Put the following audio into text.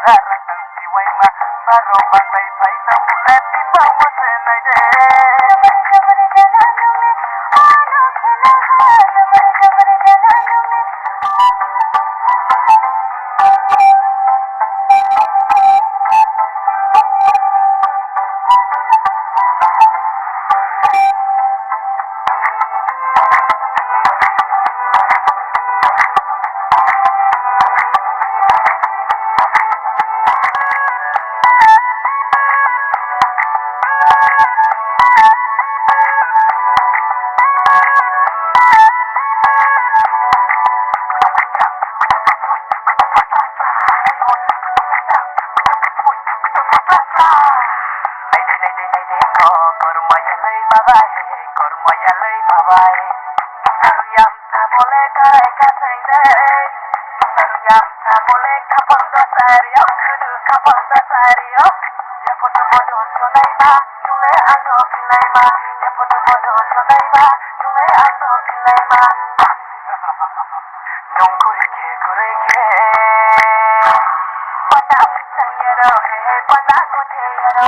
Garang tang siwai ma baro banglai phai ta bulet di pawa se nai de jabar jabar jalanu me ano khela ha jabar jabar jalanu me Kormayalay mabay Saryam samole karay kasayday Saryam samole kapanda saryo Kudu kapanda saryo Ya foto foto sonay ma Nule ano pilay ma Ya foto foto sonay ma Nule ano pilay ma Nung kurike Panang sangyero he panagote yero